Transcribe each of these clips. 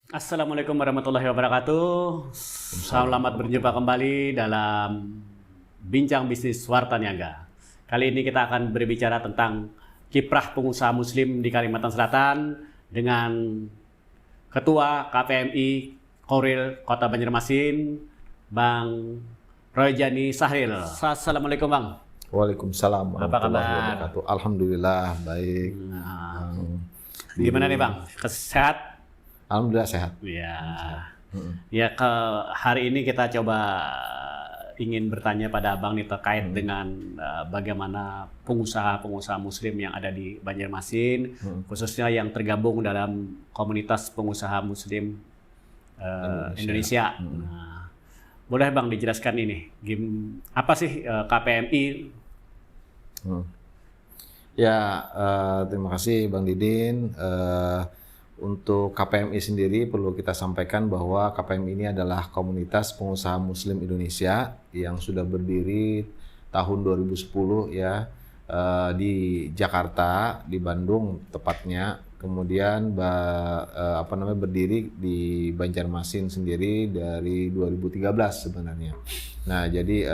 Assalamualaikum warahmatullahi wabarakatuh. Selamat berjumpa kembali dalam Bincang Bisnis Warta Niaga. Kali ini kita akan berbicara tentang kiprah pengusaha muslim di Kalimantan Selatan dengan Ketua KPMI Koril Kota Banjarmasin, Bang Royjani Sahril. Assalamualaikum Bang. Waalaikumsalam Apa warahmatullahi kabar? wabarakatuh. Alhamdulillah baik. Nah, Bang gimana Didi. nih Bang? Sehat? Alhamdulillah sehat. Ya. Mm-mm. Ya, hari ini kita coba ingin bertanya pada Abang nih terkait dengan bagaimana pengusaha-pengusaha muslim yang ada di Banjarmasin, khususnya yang tergabung dalam komunitas pengusaha muslim Indonesia. Nah, boleh Bang dijelaskan ini, apa sih KPMI? Hmm. Ya, terima kasih Bang Didin. Untuk KPMI sendiri perlu kita sampaikan bahwa KPMI ini adalah komunitas pengusaha muslim Indonesia yang sudah berdiri tahun 2010 ya, di Jakarta, di Bandung tepatnya. Kemudian berdiri di Banjarmasin sendiri dari 2013 sebenarnya. Nah, jadi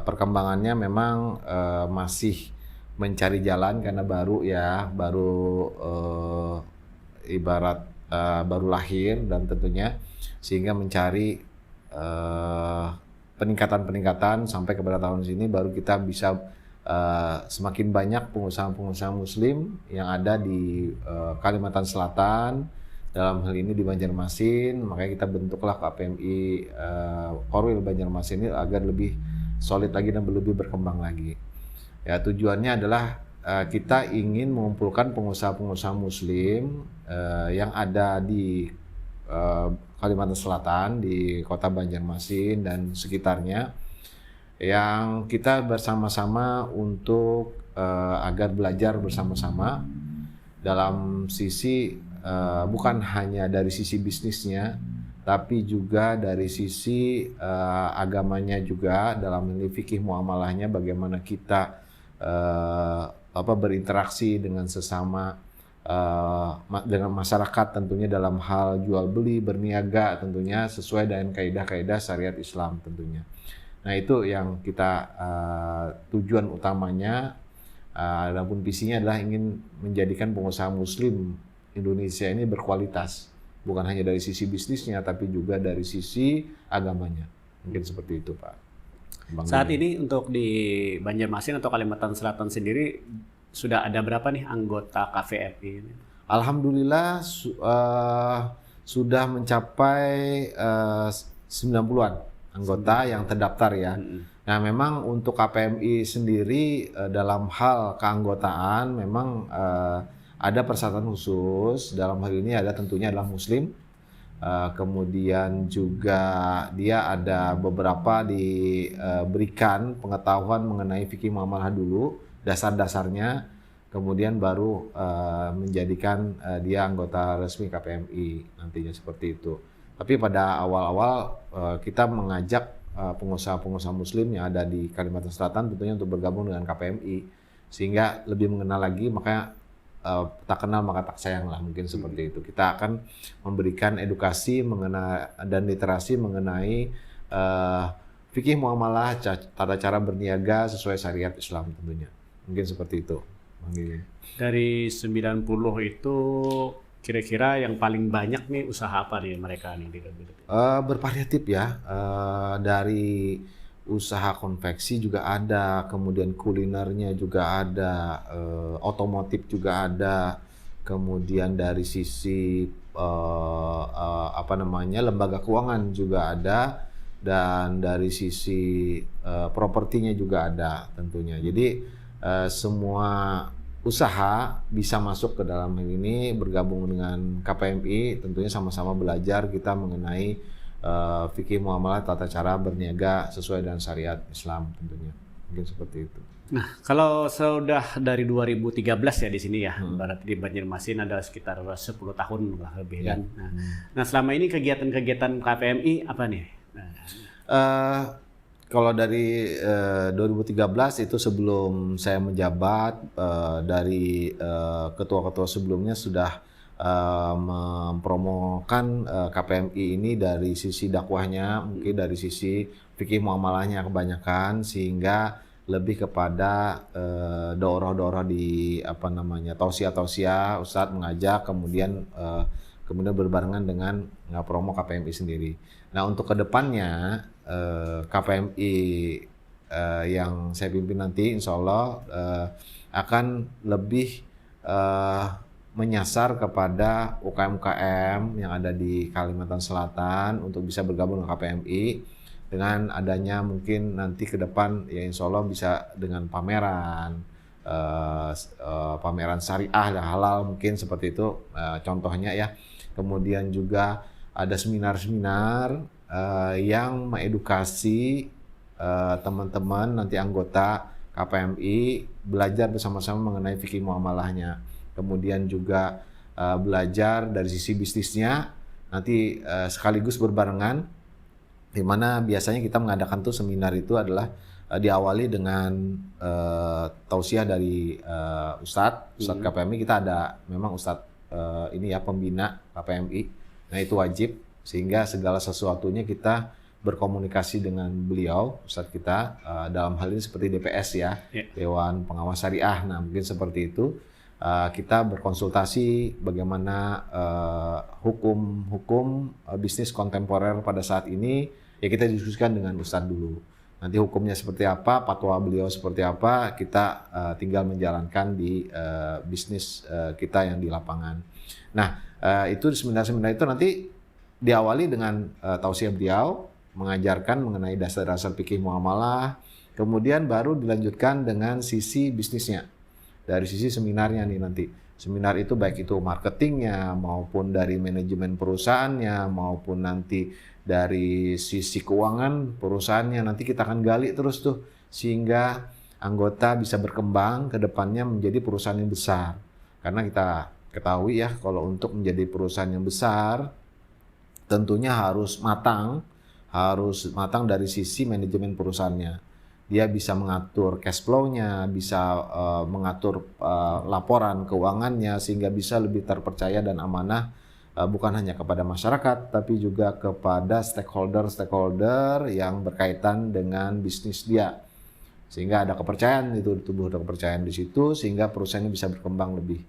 perkembangannya memang masih mencari jalan karena baru ibarat baru lahir, dan tentunya sehingga mencari peningkatan sampai kepada tahun ini baru kita bisa semakin banyak pengusaha-pengusaha muslim yang ada di Kalimantan Selatan, dalam hal ini di Banjarmasin. Makanya kita bentuklah KPMI Korwil Banjarmasin ini agar lebih solid lagi dan lebih berkembang lagi. Ya, tujuannya adalah kita ingin mengumpulkan pengusaha-pengusaha muslim yang ada di Kalimantan Selatan, di kota Banjarmasin dan sekitarnya, yang kita bersama-sama untuk agar belajar bersama-sama dalam sisi bukan hanya dari sisi bisnisnya, tapi juga dari sisi agamanya juga, dalam ini fikih muamalahnya, bagaimana kita berinteraksi dengan sesama, dengan masyarakat tentunya dalam hal jual beli, berniaga tentunya sesuai dengan kaidah-kaidah syariat Islam tentunya. Nah, itu yang kita tujuan utamanya, adapun visinya adalah ingin menjadikan pengusaha muslim Indonesia ini berkualitas, bukan hanya dari sisi bisnisnya tapi juga dari sisi agamanya. Mungkin seperti itu, Pak. Saat ini untuk di Banjarmasin atau Kalimantan Selatan sendiri sudah ada berapa nih anggota KPMI ini? Alhamdulillah sudah mencapai 90-an anggota yang terdaftar ya. Nah, memang untuk KPMI sendiri dalam hal keanggotaan memang ada persyaratan khusus. Dalam hal ini ada tentunya adalah muslim. Kemudian juga dia ada beberapa diberikan pengetahuan mengenai fikih muamalah dulu, dasar-dasarnya, kemudian baru menjadikan dia anggota resmi KPMI nantinya, seperti itu. Tapi pada awal-awal kita mengajak pengusaha-pengusaha muslim yang ada di Kalimantan Selatan tentunya untuk bergabung dengan KPMI sehingga lebih mengenal lagi, makanya tak kenal maka tak sayang lah, mungkin seperti itu. Kita akan memberikan edukasi mengenai dan literasi mengenai fikih muamalah, tata cara berniaga sesuai syariat Islam tentunya. Mungkin seperti itu. Dari 90 itu kira-kira yang paling banyak nih usaha apa nih mereka nih? Bervariatif ya, dari usaha konveksi juga ada, kemudian kulinernya juga ada, otomotif juga ada, kemudian dari sisi lembaga keuangan juga ada, dan dari sisi propertinya juga ada tentunya. Jadi semua usaha bisa masuk ke dalam hal ini, bergabung dengan KPMI, tentunya sama-sama belajar kita mengenai fikih muamalah, tata cara berniaga sesuai dengan syariat Islam tentunya. Mungkin seperti itu. Nah, kalau sudah dari 2013 ya di sini ya, berarti di Banjarmasin ada sekitar 10 tahun lah lebih kan. Nah, selama ini kegiatan-kegiatan KPMI apa nih? Kalau dari 2013 itu sebelum saya menjabat, dari ketua-ketua sebelumnya sudah mempromokan KPMI ini dari sisi dakwahnya, mungkin dari sisi fikih muamalahnya kebanyakan, sehingga lebih kepada daurah-daurah di tausiah-tausiah, Ustadz mengajak, kemudian berbarengan dengan promo KPMI sendiri. Nah, untuk kedepannya KPMI yang saya pimpin nanti, insya Allah akan lebih menyasar kepada UKM-UKM yang ada di Kalimantan Selatan untuk bisa bergabung dengan KPMI. Dengan adanya mungkin nanti ke depan ya insya Allah bisa dengan pameran syariah dan halal mungkin seperti itu contohnya ya. Kemudian juga ada seminar-seminar yang mengedukasi teman-teman nanti anggota KPMI belajar bersama-sama mengenai fikih muamalahnya. Kemudian juga belajar dari sisi bisnisnya nanti sekaligus berbarengan, di mana biasanya kita mengadakan tuh seminar itu adalah diawali dengan tausiah dari Ustadz KPMI. Kita ada memang Ustadz ini ya pembina KPMI, nah itu wajib, sehingga segala sesuatunya kita berkomunikasi dengan beliau Ustadz kita dalam hal ini seperti DPS ya, Dewan Pengawas Syariah. Nah mungkin seperti itu kita berkonsultasi bagaimana hukum bisnis kontemporer pada saat ini, ya kita diskusikan dengan Ustadz dulu. Nanti hukumnya seperti apa, fatwa beliau seperti apa, kita tinggal menjalankan di bisnis kita yang di lapangan. Nah itu seminar-seminar itu nanti diawali dengan tausiah beliau, mengajarkan mengenai dasar-dasar fikih muamalah, kemudian baru dilanjutkan dengan sisi bisnisnya. Dari sisi seminarnya nih nanti. Seminar itu baik itu marketingnya, maupun dari manajemen perusahaannya, maupun nanti dari sisi keuangan perusahaannya. Nanti kita akan gali terus tuh, sehingga anggota bisa berkembang ke depannya menjadi perusahaan yang besar. Karena kita ketahui ya, kalau untuk menjadi perusahaan yang besar, tentunya harus matang dari sisi manajemen perusahaannya. Dia bisa mengatur cash flow-nya, bisa mengatur laporan keuangannya, sehingga bisa lebih terpercaya dan amanah bukan hanya kepada masyarakat, tapi juga kepada stakeholder yang berkaitan dengan bisnis dia. Sehingga ada kepercayaan, itu tumbuh ada kepercayaan di situ, sehingga perusahaan ini bisa berkembang lebih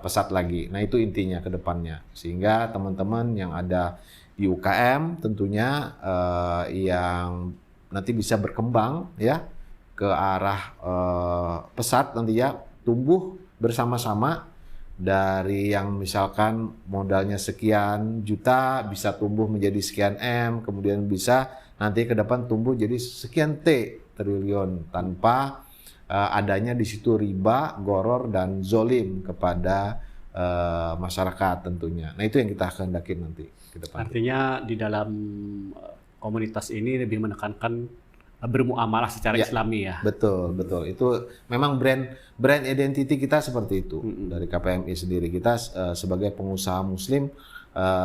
pesat lagi. Nah itu intinya ke depannya. Sehingga teman-teman yang ada di UKM tentunya yang nanti bisa berkembang ya ke arah pesat nanti ya, tumbuh bersama-sama dari yang misalkan modalnya sekian juta bisa tumbuh menjadi sekian M, kemudian bisa nanti ke depan tumbuh jadi sekian triliun tanpa adanya di situ riba, goror dan zolim kepada masyarakat tentunya. Nah itu yang kita kehendaki nanti ke depan. Artinya di dalam komunitas ini lebih menekankan bermuamalah secara Islami ya. Betul. Itu memang brand identity kita seperti itu. Dari KPMI sendiri, kita sebagai pengusaha muslim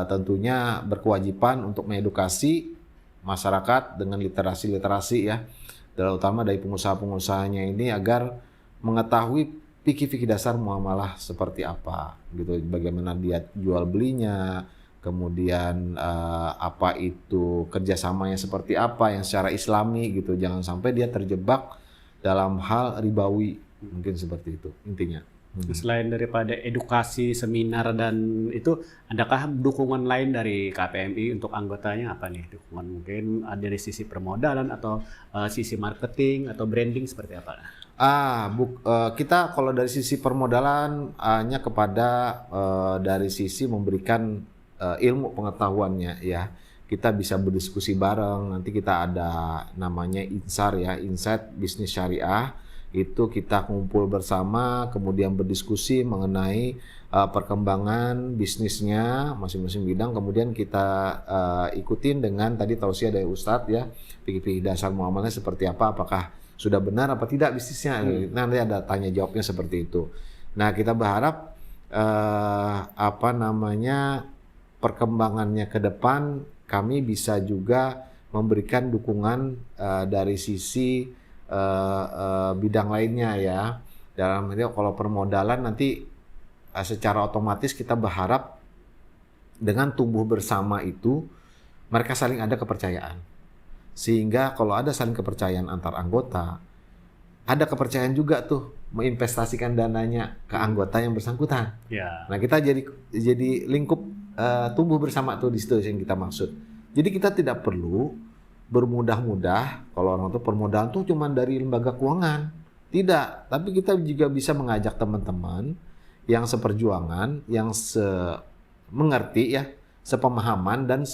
tentunya berkewajiban untuk mengedukasi masyarakat dengan literasi ya. Terutama dari pengusaha-pengusahanya ini agar mengetahui fikih-fikih dasar muamalah seperti apa gitu. Bagaimana dia jual belinya, kemudian apa itu kerjasamanya seperti apa yang secara Islami gitu, jangan sampai dia terjebak dalam hal ribawi, mungkin seperti itu intinya. Selain daripada edukasi, seminar dan itu, adakah dukungan lain dari KPMI untuk anggotanya apa nih? Dukungan mungkin dari sisi permodalan atau sisi marketing atau branding seperti apa? Kita kalau dari sisi permodalan hanya kepada dari sisi memberikan ilmu pengetahuannya ya, kita bisa berdiskusi bareng. Nanti kita ada namanya INSAR ya, Insight Bisnis Syariah, itu kita kumpul bersama kemudian berdiskusi mengenai perkembangan bisnisnya masing-masing bidang, kemudian kita ikutin dengan tadi tausiah dari Ustadz ya, fikih dasar muamalah seperti apa, apakah sudah benar apa tidak bisnisnya. Nanti ada tanya jawabnya seperti itu. Nah kita berharap perkembangannya ke depan kami bisa juga memberikan dukungan dari sisi bidang lainnya ya. Dalam hal kalau permodalan nanti secara otomatis kita berharap dengan tumbuh bersama itu mereka saling ada kepercayaan. Sehingga kalau ada saling kepercayaan antar anggota, ada kepercayaan juga tuh menginvestasikan dananya ke anggota yang bersangkutan. Ya. Nah, kita jadi lingkup tumbuh bersama tuh di situ yang kita maksud. Jadi kita tidak perlu bermudah-mudah, kalau orang tuh permudahan tuh cuma dari lembaga keuangan. Tidak, tapi kita juga bisa mengajak teman-teman yang seperjuangan, yang mengerti ya, sepemahaman dan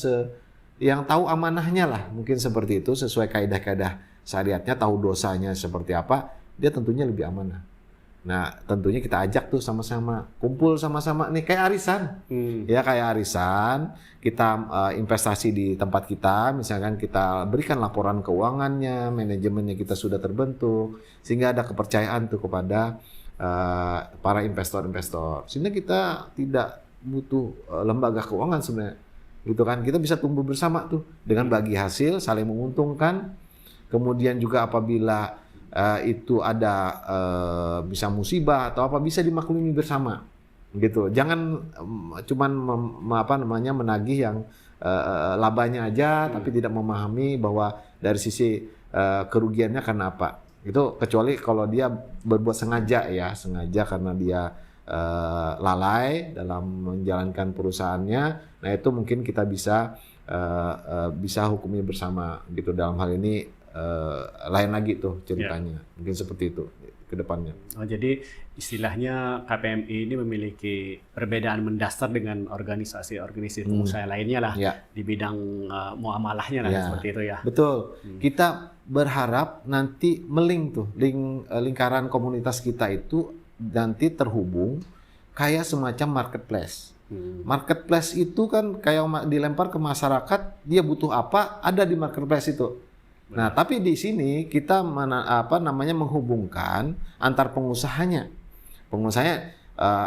yang tahu amanahnya lah, mungkin seperti itu sesuai kaidah-kaidah syariatnya, tahu dosanya seperti apa, dia tentunya lebih amanah. Nah, tentunya kita ajak tuh sama-sama, kumpul sama-sama nih kayak arisan. Ya kayak arisan, kita investasi di tempat kita, misalkan kita berikan laporan keuangannya, manajemennya kita sudah terbentuk, sehingga ada kepercayaan tuh kepada para investor-investor. Sehingga kita tidak butuh lembaga keuangan sebenarnya. Gitu kan, kita bisa tumbuh bersama tuh dengan bagi hasil, saling menguntungkan. Kemudian juga apabila itu ada bisa musibah atau apa bisa dimaklumi bersama gitu. Jangan cuman menagih yang labanya aja tapi tidak memahami bahwa dari sisi kerugiannya karena apa. Itu kecuali kalau dia berbuat sengaja karena dia lalai dalam menjalankan perusahaannya. Nah, itu mungkin kita bisa hukumi bersama gitu. Dalam hal ini lain lagi tuh ceritanya, mungkin seperti itu ke depannya. Oh, jadi istilahnya KPMI ini memiliki perbedaan mendasar dengan organisasi-organisasi pengusaha lainnya lah di bidang muamalahnya lah seperti itu ya. Betul. Kita berharap nanti lingkaran komunitas kita itu nanti terhubung kayak semacam marketplace. Marketplace itu kan kayak dilempar ke masyarakat, dia butuh apa ada di marketplace itu. Nah, tapi di sini kita menghubungkan antar pengusahanya. Pengusahanya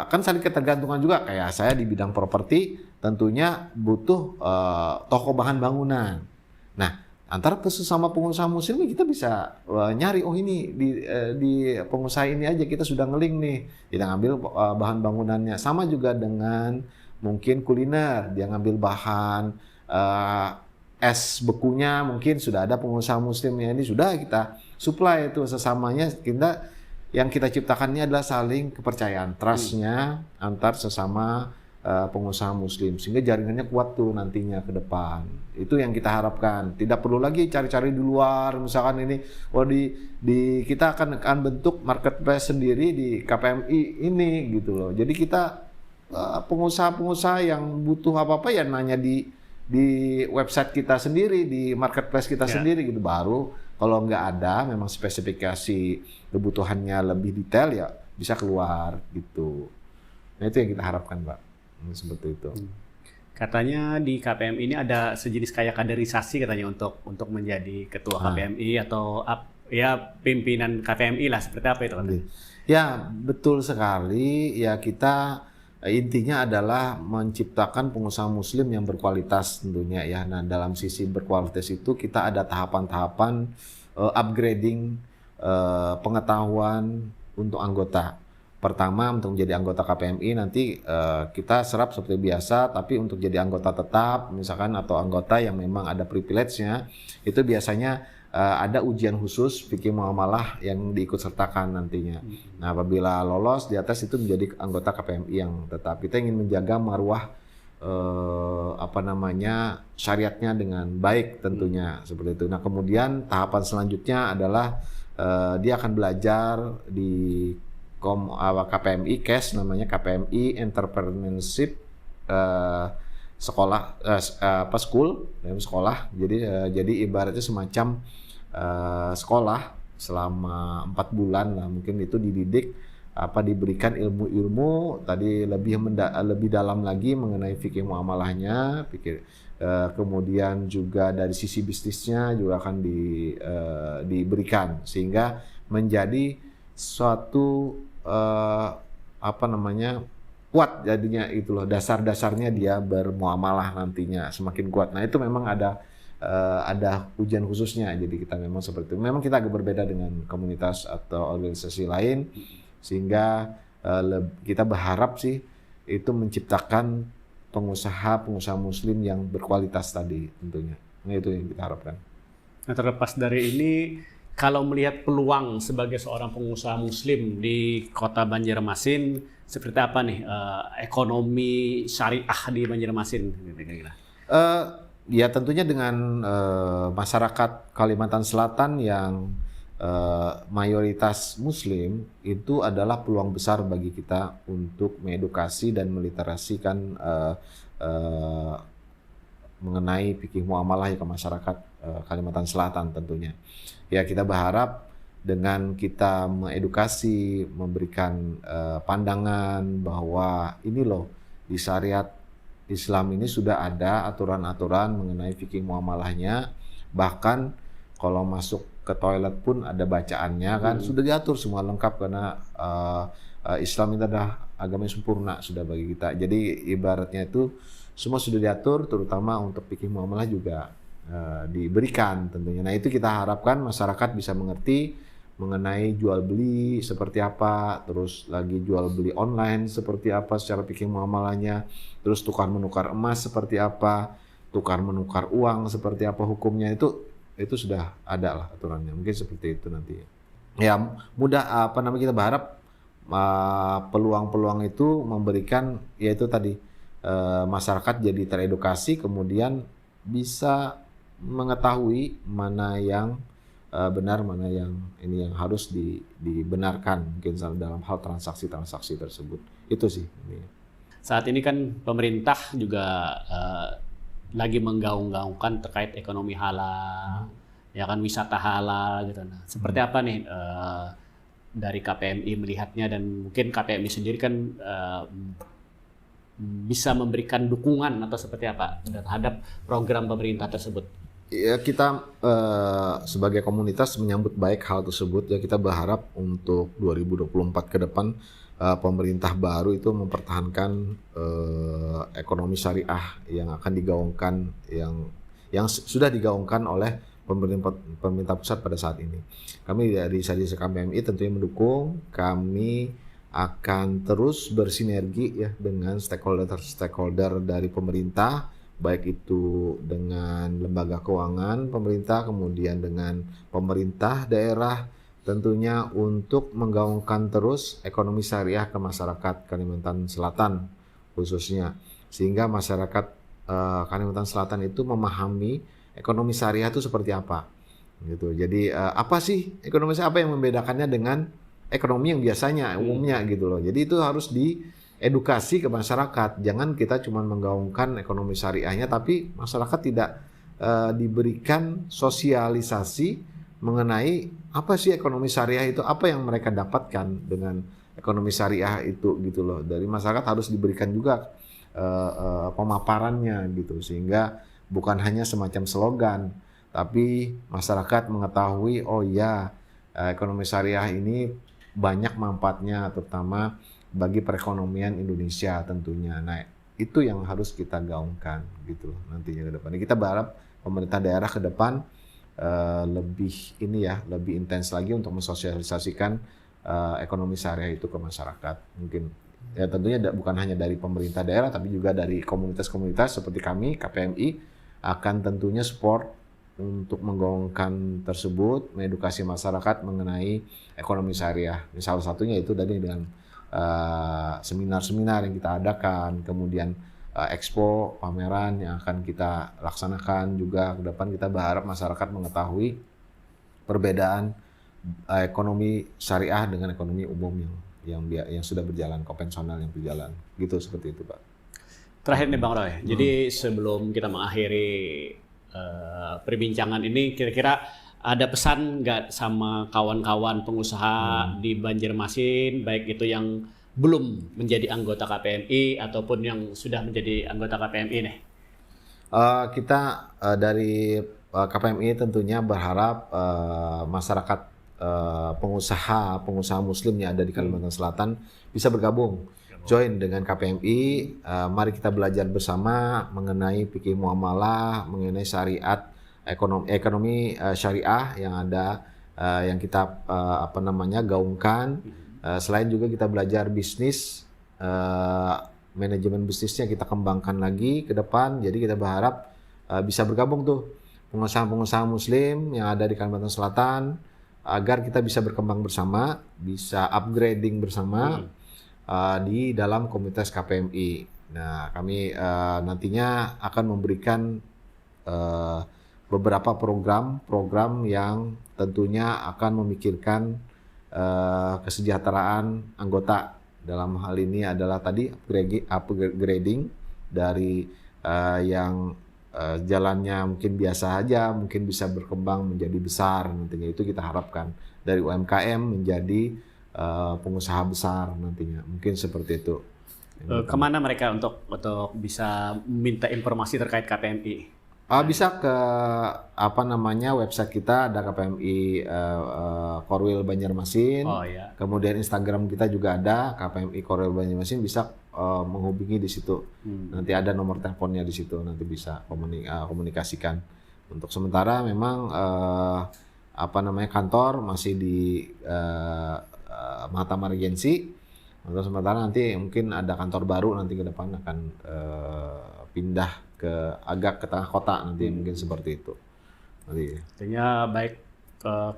kan saling ketergantungan juga. Kayak saya di bidang properti tentunya butuh toko bahan bangunan. Nah, antara sesama pengusaha muslim kita bisa nyari, oh ini di pengusaha ini aja kita sudah ngeling nih, kita ngambil bahan bangunannya. Sama juga dengan mungkin kuliner, dia ngambil bahan es bekunya, mungkin sudah ada pengusaha muslimnya, ini sudah kita supply itu sesamanya. Yang kita ciptakannya adalah saling kepercayaan, trustnya antar sesama pengusaha muslim, sehingga jaringannya kuat tuh nantinya ke depan. Itu yang kita harapkan. Tidak perlu lagi cari-cari di luar, misalkan ini kita akan bentuk marketplace sendiri di KPMI ini gitu loh. Jadi kita pengusaha-pengusaha yang butuh apa-apa ya nanya di website kita sendiri, di marketplace kita sendiri gitu. Baru kalau nggak ada memang spesifikasi kebutuhannya lebih detail ya bisa keluar gitu. Nah, itu yang kita harapkan, Pak. Seperti itu. Katanya di KPM ini ada sejenis kayak kaderisasi katanya untuk menjadi ketua KPMI atau pimpinan KPMI lah, seperti apa itu katanya? Ya, betul sekali. Ya, kita intinya adalah menciptakan pengusaha muslim yang berkualitas tentunya ya. Nah, dalam sisi berkualitas itu kita ada tahapan-tahapan upgrading pengetahuan untuk anggota. Pertama, untuk menjadi anggota KPMI nanti kita serap seperti biasa, tapi untuk jadi anggota tetap misalkan atau anggota yang memang ada privilege-nya, itu biasanya ada ujian khusus fikih muamalah yang diikut sertakan nantinya. Nah, apabila lolos di atas itu menjadi anggota KPMI yang tetap. Kita ingin menjaga marwah syariatnya dengan baik tentunya seperti itu. Nah, kemudian tahapan selanjutnya adalah dia akan belajar di KPMI CAS, namanya KPMI Entrepreneurship sekolah. Jadi ibaratnya semacam sekolah selama 4 bulan lah, mungkin itu dididik diberikan ilmu-ilmu tadi lebih dalam lagi mengenai fikih muamalahnya, kemudian juga dari sisi bisnisnya juga akan diberikan sehingga menjadi suatu kuat jadinya, itulah dasar-dasarnya dia bermuamalah nantinya semakin kuat. Nah, itu memang ada ujian khususnya, jadi kita memang seperti itu. Memang kita agak berbeda dengan komunitas atau organisasi lain sehingga kita berharap sih itu menciptakan pengusaha Muslim yang berkualitas tadi tentunya. Nah, itu yang kita harapkan. Nah, terlepas dari ini, kalau melihat peluang sebagai seorang pengusaha Muslim di Kota Banjarmasin, seperti apa nih ekonomi syariah di Banjarmasin? Kira-kira? Ya tentunya dengan masyarakat Kalimantan Selatan yang mayoritas Muslim, itu adalah peluang besar bagi kita untuk mengedukasi dan meliterasikan mengenai fikih muamalah ke masyarakat Kalimantan Selatan tentunya. Ya kita berharap dengan kita mengedukasi, memberikan pandangan bahwa ini loh di syariat Islam ini sudah ada aturan-aturan mengenai fikih muamalahnya, bahkan kalau masuk ke toilet pun ada bacaannya kan, sudah diatur semua lengkap karena Islam itu adalah agama yang sempurna sudah bagi kita. Jadi ibaratnya itu semua sudah diatur, terutama untuk fikih muamalah juga diberikan tentunya. Nah itu kita harapkan masyarakat bisa mengerti mengenai jual beli seperti apa, terus lagi jual beli online seperti apa secara fikih muamalahnya, terus tukar menukar emas seperti apa, tukar menukar uang seperti apa hukumnya, itu sudah ada lah aturannya. Mungkin seperti itu nanti. Ya mudah kita berharap peluang-peluang itu memberikan yaitu tadi masyarakat jadi teredukasi, kemudian bisa mengetahui mana yang benar, mana yang ini yang harus dibenarkan mungkin dalam hal transaksi tersebut. Itu sih ini. Saat ini kan pemerintah juga lagi menggaung-gaungkan terkait ekonomi halal, ya kan, wisata halal gitu. Nah, seperti apa nih dari KPMI melihatnya, dan mungkin KPMI sendiri kan bisa memberikan dukungan atau seperti apa terhadap program pemerintah tersebut? Ya, kita sebagai komunitas menyambut baik hal tersebut. Ya kita berharap untuk 2024 ke depan pemerintah baru itu mempertahankan ekonomi syariah yang akan digaungkan, yang sudah digaungkan oleh pemerintah pusat pada saat ini. Kami dari Sadis KPMI tentunya mendukung. Kami akan terus bersinergi ya dengan stakeholder dari pemerintah, baik itu dengan lembaga keuangan pemerintah, kemudian dengan pemerintah daerah tentunya untuk menggaungkan terus ekonomi syariah ke masyarakat Kalimantan Selatan khususnya, sehingga masyarakat Kalimantan Selatan itu memahami ekonomi syariah itu seperti apa gitu. Jadi apa sih ekonomi syariah, apa yang membedakannya dengan ekonomi yang biasanya umumnya gitu loh. Jadi itu harus edukasi ke masyarakat. Jangan kita cuma menggaungkan ekonomi syariahnya, tapi masyarakat tidak diberikan sosialisasi mengenai apa sih ekonomi syariah itu, apa yang mereka dapatkan dengan ekonomi syariah itu gitu loh. Dari masyarakat harus diberikan juga pemaparannya gitu, sehingga bukan hanya semacam slogan, tapi masyarakat mengetahui oh ya ekonomi syariah ini banyak manfaatnya, terutama bagi perekonomian Indonesia tentunya. Nah, itu yang harus kita gaungkan gitu loh nantinya ke depan. Kita berharap pemerintah daerah ke depan lebih intens lagi untuk mensosialisasikan ekonomi syariah itu ke masyarakat. Mungkin ya tentunya bukan hanya dari pemerintah daerah, tapi juga dari komunitas-komunitas seperti kami KPMI akan tentunya support untuk menggaungkan tersebut, mengedukasi masyarakat mengenai ekonomi syariah. Salah satunya itu tadi dengan seminar-seminar yang kita adakan, kemudian expo, pameran yang akan kita laksanakan juga ke depan. Kita berharap masyarakat mengetahui perbedaan ekonomi syariah dengan ekonomi umum yang sudah berjalan, konvensional yang berjalan. Gitu, seperti itu, Pak. Terakhir nih Bang Roy, jadi sebelum kita mengakhiri perbincangan ini, kira-kira ada pesan nggak sama kawan-kawan pengusaha di Banjarmasin, baik itu yang belum menjadi anggota KPMI ataupun yang sudah menjadi anggota KPMI nih? Kita dari KPMI tentunya berharap masyarakat pengusaha Muslim yang ada di Kalimantan Selatan bisa bergabung, join dengan KPMI. Mari kita belajar bersama mengenai fikih muamalah, mengenai syariat, ekonomi syariah yang ada, yang kita gaungkan. Selain juga kita belajar bisnis, manajemen bisnisnya kita kembangkan lagi ke depan. Jadi kita berharap bisa bergabung tuh pengusaha-pengusaha Muslim yang ada di Kalimantan Selatan agar kita bisa berkembang bersama, bisa upgrading bersama di dalam komunitas KPMI. Nah, kami nantinya akan memberikan beberapa program yang tentunya akan memikirkan kesejahteraan anggota. Dalam hal ini adalah tadi upgrading dari yang jalannya mungkin biasa aja, mungkin bisa berkembang menjadi besar nantinya. Itu kita harapkan dari UMKM menjadi pengusaha besar nantinya, mungkin seperti itu. Kemana mereka untuk bisa minta informasi terkait KPMI? Bisa ke website kita, ada KPMI Korwil Banjarmasin. Oh ya. Kemudian Instagram kita juga ada KPMI Korwil Banjarmasin, bisa menghubungi di situ. Nanti ada nomor teleponnya di situ, nanti bisa komunikasikan. Untuk sementara memang kantor masih di Mahkamah Regensi. Untuk sementara nanti mungkin ada kantor baru nanti ke depan akan pindah agak ke tengah kota nanti, mungkin seperti itu. Artinya baik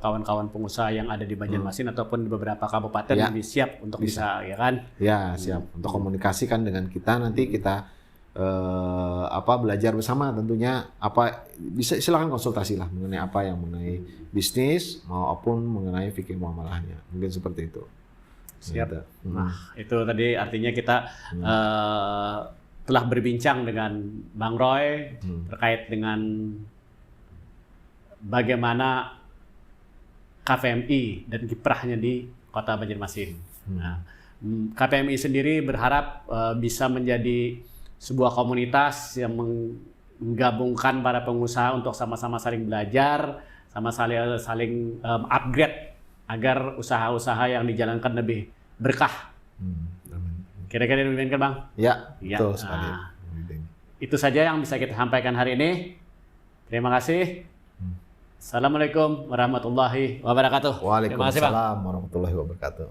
kawan-kawan pengusaha yang ada di Banjarmasin ataupun di beberapa kabupaten yang siap untuk bisa, ya kan? Ya, siap untuk komunikasikan dengan kita, nanti kita belajar bersama tentunya, bisa silakan konsultasi lah mengenai bisnis maupun mengenai fikih muamalahnya, mungkin seperti itu. Siap. Nah, itu tadi artinya kita telah berbincang dengan Bang Roy terkait dengan bagaimana KPMI dan kiprahnya di Kota Banjarmasin. Nah, KPMI sendiri berharap bisa menjadi sebuah komunitas yang menggabungkan para pengusaha untuk sama-sama saling belajar, sama saling upgrade agar usaha-usaha yang dijalankan lebih berkah. Kira-kira demikian, Bang? Ya, ya. Betul sekali. Itu saja yang bisa kita sampaikan hari ini. Terima kasih. Assalamualaikum warahmatullahi wabarakatuh. Waalaikumsalam warahmatullahi wabarakatuh.